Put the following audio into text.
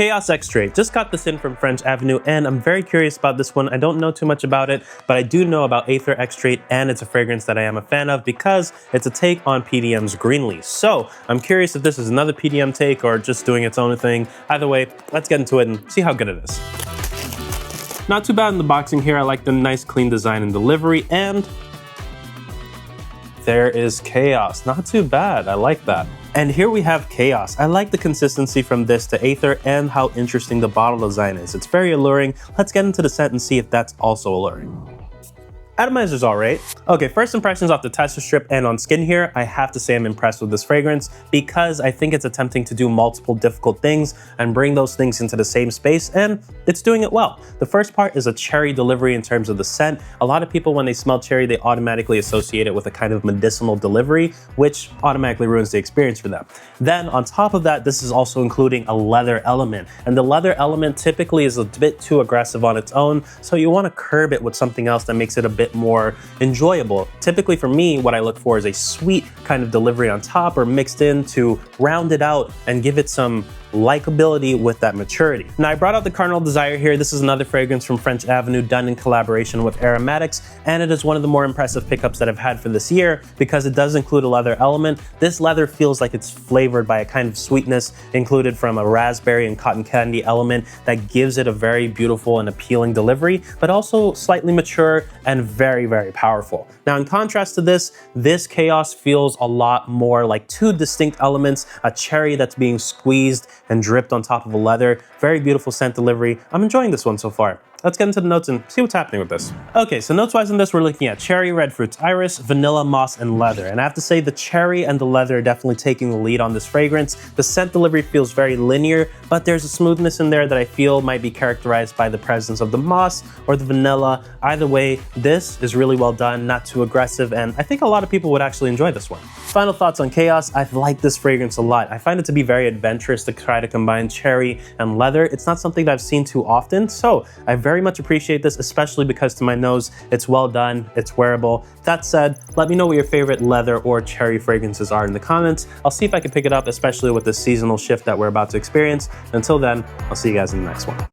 Chaos Extrait. Just got this in from French Avenue and I'm very curious about this one. I don't know too much about it, but I do know about Aether Extrait and it's a fragrance that I am a fan of because it's a take on PDM's Greenleaf. So I'm curious if this is another PDM take or just doing its own thing. Either way, let's get into it and see how good it is. Not too bad in the boxing here. I like the nice clean design and delivery, and there is Chaos. Not too bad, I like that. And here we have Chaos. I like the consistency from this to Aether and how interesting the bottle design is. It's very alluring. Let's get into the scent and see if that's also alluring. Atomizer's alright. Okay, first impressions off the tester strip and on skin here, I have to say I'm impressed with this fragrance because I think it's attempting to do multiple difficult things and bring those things into the same space, and it's doing it well. The first part is a cherry delivery in terms of the scent. A lot of people, when they smell cherry, they automatically associate it with a kind of medicinal delivery, which automatically ruins the experience for them. Then on top of that, this is also including a leather element, and the leather element typically is a bit too aggressive on its own, so you want to curb it with something else that makes it a bit more enjoyable. Typically for me, what I look for is a sweet kind of delivery on top or mixed in to round it out and give it some likability with that maturity. Now I brought out the Carnal Desire here. This is another fragrance from French Avenue done in collaboration with Aromatics, and it is one of the more impressive pickups that I've had for this year because it does include a leather element. This leather feels like it's flavored by a kind of sweetness included from a raspberry and cotton candy element that gives it a very beautiful and appealing delivery, but also slightly mature and very, very powerful. Now in contrast to this Chaos feels a lot more like two distinct elements, a cherry that's being squeezed and dripped on top of a leather. Very beautiful scent delivery. I'm enjoying this one so far. Let's get into the notes and see what's happening with this. Okay, so notes-wise in this, we're looking at cherry, red fruits, iris, vanilla, moss, and leather. And I have to say the cherry and the leather are definitely taking the lead on this fragrance. The scent delivery feels very linear, but there's a smoothness in there that I feel might be characterized by the presence of the moss or the vanilla. Either way, this is really well done, not too aggressive, and I think a lot of people would actually enjoy this one. Final thoughts on Chaos. I like this fragrance a lot. I find it to be very adventurous to try to combine cherry and leather. It's not something that I've seen too often, so I very much appreciate this, especially because to my nose, it's well done, it's wearable. That said, let me know what your favorite leather or cherry fragrances are in the comments. I'll see if I can pick it up, especially with the seasonal shift that we're about to experience. Until then, I'll see you guys in the next one.